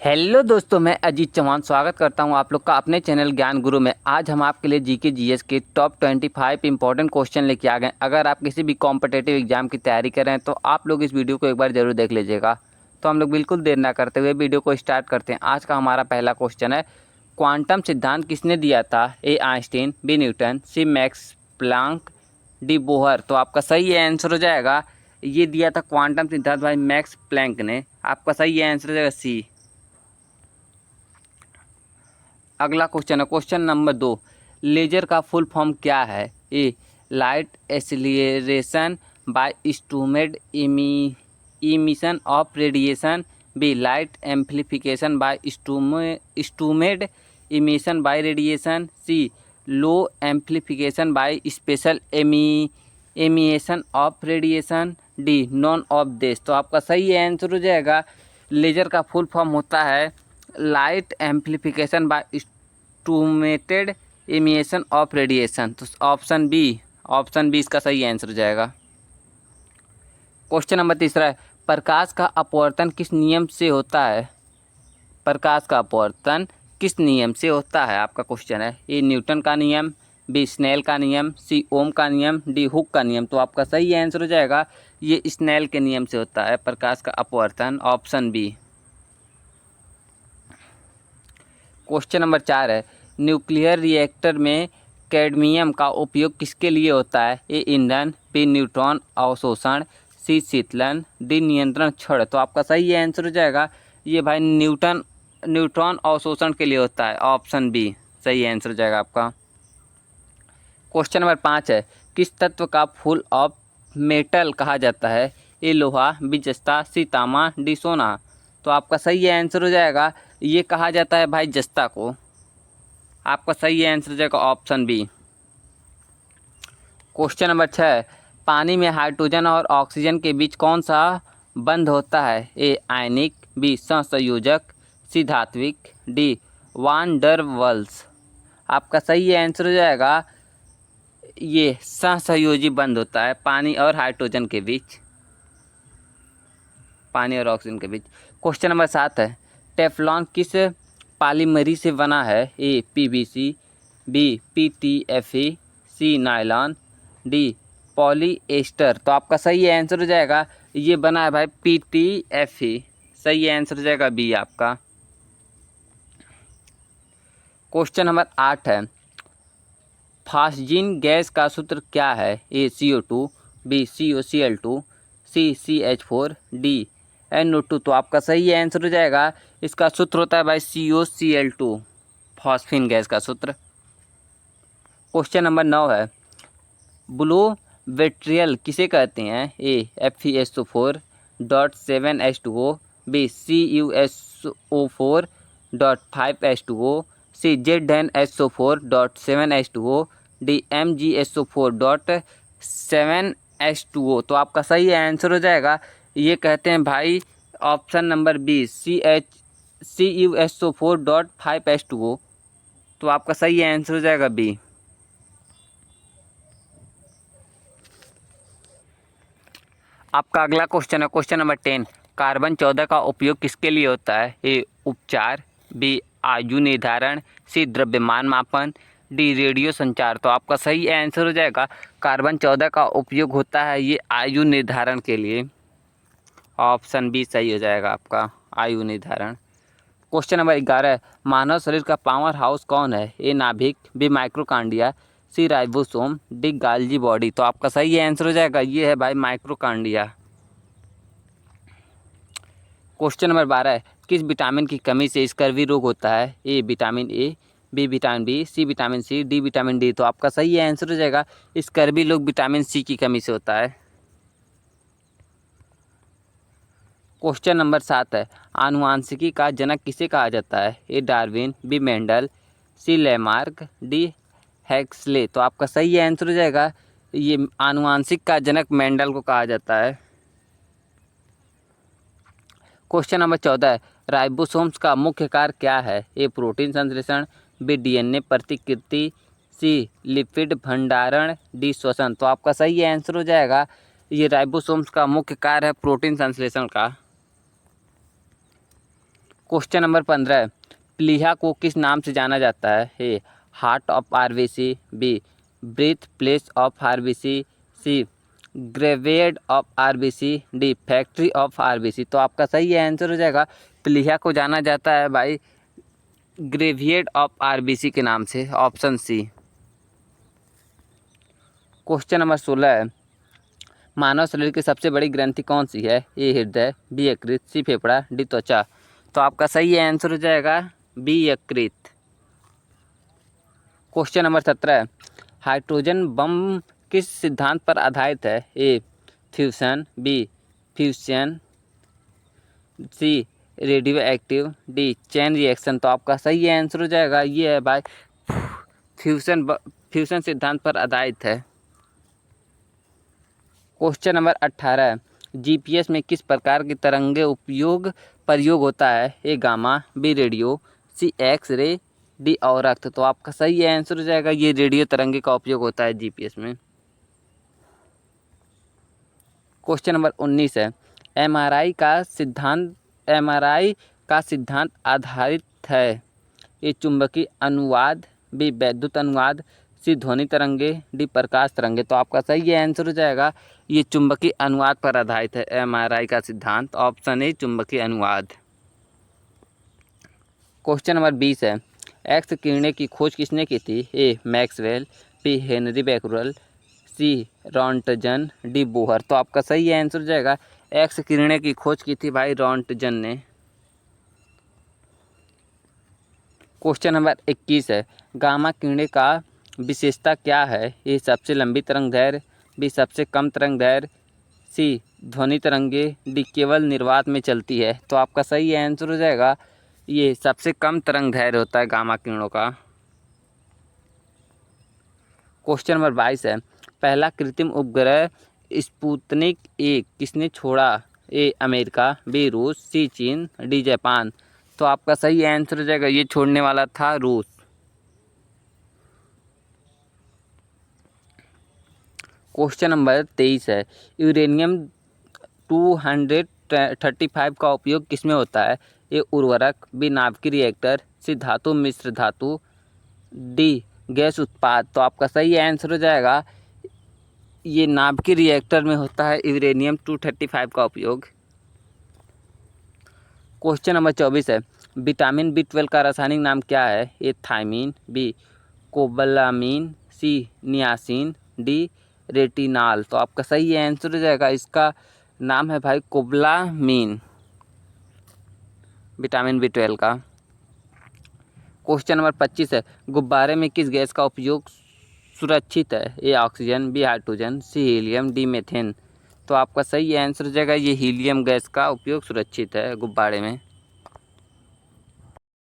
Hello दोस्तों, मैं अजीत चौहान स्वागत करता हूं आप लोग का अपने चैनल ज्ञान गुरु में। आज हम आपके लिए जीके जीएस के टॉप 25 इंपॉर्टेंट क्वेश्चन लेके आ गए। अगर आप किसी भी कॉम्पिटिटिव एग्जाम की तैयारी कर रहे हैं तो आप लोग इस वीडियो को एक बार जरूर देख लीजिएगा। तो हम लोग बिल्कुल देर ना करते हुए वीडियो को स्टार्ट करते हैं। आज का हमारा पहला क्वेश्चन है, क्वांटम सिद्धांत किसने दिया था? ए Einstein, B Newton, C Max Planck, D Bohr. तो आपका सही आंसर हो जाएगा, ये दिया था क्वांटम सिद्धांत भाई मैक्स प्लैंक ने। आपका सही आंसर हो जाएगा सी। अगला क्वेश्चन है क्वेश्चन नंबर 2, लेजर का फुल फॉर्म क्या है? A light acceleration by instrument emission of radiation, B light amplification by instrument emission by radiation, C low amplification by special emission of radiation, D none of this. तो आपका सही answer हो जाएगा, laser का full form होता है light amplification by instrumented emission of radiation. तो option B इसका सही आंसर हो जाएगा। क्वेश्चन नंबर 3 है, प्रकाश का अपवर्तन किस नियम से होता है? प्रकाश का अपवर्तन किस नियम से होता है? आपका क्वेश्चन है। ए न्यूटन का नियम, बी स्नेल का नियम, सी ओम का नियम, डी हुक का नियम। तो आपका सही आंसर हो जाएगा, ये स्नेल के नियम से होता है प्रकाश का अपवर्तन, ऑप्शन बी। क्वेश्चन नंबर 4 है, न्यूक्लियर रिएक्टर में कैडमियम का उपयोग किसके लिए होता है? ए ईंधन, बी न्यूट्रॉन अवशोषण, सी शीतलन, डी नियंत्रण छड़। तो आपका सही आंसर हो जाएगा, ये भाई न्यूट्रॉन अवशोषण के लिए होता है, ऑप्शन बी सही आंसर हो जाएगा आपका। क्वेश्चन नंबर 5 है, किस तत्व का फुल ऑफ मेटल कहा जाता है? ए लोहा, बी जस्ता, सी तांबा, डी सोना। तो आपका सही आंसर हो जाएगा, ये कहा जाता है भाई जस्ता को। आपका सही आंसर हो जाएगा ऑप्शन बी। क्वेश्चन नंबर 6, पानी में हाइड्रोजन और ऑक्सीजन के बीच कौन सा बंध होता है? ए आयनिक, बी सहसंयोजक, सी धात्विक, डी वान डर वाल्स। आपका सही आंसर हो जाएगा, ये सहसंयोजी बंध होता है पानी और हाइड्रोजन के बीच, पानी और ऑक्सीजन के बीच। क्वेश्चन नंबर 7 है, टेफ्लॉन किस पॉलीमरी से बना है? ए पीवीसी, बी पीटीएफई, सी नायलॉन, डी पॉलीएस्टर। तो आपका सही आंसर हो जाएगा, ये बना है भाई पीटीएफई। सही आंसर हो जाएगा बी आपका। क्वेश्चन नंबर 8 है, फास्जिन गैस का सूत्र क्या है? ए CO2, बी COCl2, सी CH4, डी NO2। तो आपका सही आंसर हो जाएगा, इसका सूत्र होता है भाई COCl2, फास्फिन गैस का सूत्र। क्वेश्चन नंबर 9 है, ब्लू विट्रियल किसे कहते हैं? ए FeSO4.7H2O, बी CuSO4.5H2O, सी ZnSO4.7H2O, डी MgSO4.7H2O। तो आपका सही आंसर हो जाएगा, ये कहते हैं भाई ऑप्शन नंबर बी CuSO4.5H2O। तो आपका सही आंसर हो जाएगा बी। आपका अगला क्वेश्चन है क्वेश्चन नंबर 10, कार्बन 14 का उपयोग किसके लिए होता है? ए उपचार, बी आयु निर्धारण, सी द्रव्यमान मापन, डी रेडियो संचार। तो आपका सही आंसर हो जाएगा, कार्बन 14 का उपयोग होता है ये आयु निर्धारण के लिए, ऑप्शन बी सही हो जाएगा आपका, आयु निर्धारण। क्वेश्चन नंबर 11, मानव शरीर का पावर हाउस कौन है? ए नाभिक, बी माइक्रोकांडिया, सी राइबोसोम, डी गाल्जी बॉडी। तो आपका सही आंसर हो जाएगा, ये है भाई माइक्रोकांडिया। क्वेश्चन नंबर 12, किस विटामिन की कमी से स्कर्वी रोग होता है? A vitamin A, B vitamin B, C vitamin C, D vitamin D. तो आपका सही आंसर हो जाएगा, स्कर्वी रोग विटामिन सी की कमी से होता है। क्वेश्चन नंबर 7 है, आनुवांशिकी का जनक किसे कहा जाता है? ए डार्विन, बी मेंडल, सी लेमार्क, डी हैक्सले। तो आपका सही आंसर हो जाएगा, ये आनुवांशिक का जनक मेंडल को कहा जाता है। क्वेश्चन नंबर 14 है, राइबोसोम्स का मुख्य कार्य क्या है? ए प्रोटीन संश्लेषण, बी DNA प्रतिकृति, सी लिपिड भंडारण, डी श्वसन। तो आपका सही आंसर हो जाएगा, ये राइबोसोम्स का मुख्य कार्य है प्रोटीन संश्लेषण का। क्वेश्चन नंबर 15, प्लीहा को किस नाम से जाना जाता है? A heart of RBC, B breath place of RBC, C graveyard of RBC, D factory of RBC. तो आपका सही आंसर हो जाएगा, प्लीहा को जाना जाता है भाई ग्रेविएड ऑफ आरबीसी के नाम से, ऑप्शन सी। क्वेश्चन नंबर 16 है, मानव शरीर की सबसे बड़ी ग्रंथि कौन सी है? ए हृदय, बी यकृत, सी फेफड़ा, डी त्वचा। तो आपका सही आंसर हो जाएगा बी यकृत। क्वेश्चन नंबर 17 है, हाइड्रोजन बम किस सिद्धांत पर आधारित है? A fusion, B fusion, C radio active, D chain reaction. तो आपका सही आंसर हो जाएगा ये है भाई फ्यूशन सिद्धांत पर आधारित है। क्वेश्चन नंबर 18 है, जीपीएस में किस प्रकार की तरंगे प्रयोग होता है? ए गामा, बी रेडियो, सी एक्स रे, डी अवरक्त। तो आपका सही आंसर हो जाएगा ये रेडियो तरंगे का उपयोग होता है जीपीएस में। क्वेश्चन नंबर 19 है, एमआरआई का सिद्धांत आधारित है? ए चुंबकीय अनुवाद, बी वैद्युत अनुवाद, सी ध्वनि तरंगे, डी प्रकाश तरंगे। तो आपका सही आंसर हो जाएगा ये चुंबकीय अनुवाद पर आधारित है एमआरआई का सिद्धांत, ऑप्शन ए चुंबकीय अनुवाद। क्वेश्चन नंबर 20 है, एक्स किरणें की खोज किसने की थी? ए मैक्सवेल, बी हेनरी बैक्यूरेल, सी रॉन्टजन, डी बोहर। तो आपका सही आंसर हो जाएगा एक्स किरणें की खोज की थी भाई रॉन्टजन ने। क्वेश्चन नंबर 21 है, गामा किरणें का विशेषता क्या है? ए सबसे लंबी तरंग दैर्घ्य, बी सबसे कम तरंग दैर्घ्य, सी ध्वनि तरंगे, डी केवल निर्वात में चलती है। तो आपका सही आंसर हो जाएगा ये सबसे कम तरंग दैर्घ्य होता है गामा किरणों का। क्वेश्चन नंबर 22 है, पहला कृत्रिम उपग्रह स्पुतनिक ए किसने छोड़ा? ए अमेरिका, बी रूस, सी चीन, डी जापान। तो आपका सही आंसर हो जाएगा ये छोड़ने वाला था रूस। क्वेश्चन नंबर 23 है, यूरेनियम 235 का उपयोग किसमें होता है? ए उर्वरक, बी नाभिकीय रिएक्टर, सी धातु मिश्र धातु, डी गैस उत्पाद। तो आपका सही आंसर हो जाएगा ये नाभिकीय रिएक्टर में होता है यूरेनियम 235 का उपयोग। क्वेश्चन नंबर 24 है, विटामिन B12 का रासायनिक नाम क्या है? ए थायमीन, बी कोबलामीन, सी नियासिन, डी रेटिनाल। तो आपका सही आंसर हो जाएगा इसका नाम है भाई कोबलामीन, विटामिन B12 का। क्वेश्चन नंबर 25 है, गुब्बारे में किस गैस का उपयोग सुरक्षित है? A oxygen, B hydrogen, C helium, D methane. तो आपका सही आंसर हो जाएगा ये हीलियम गैस का उपयोग सुरक्षित है गुब्बारे में।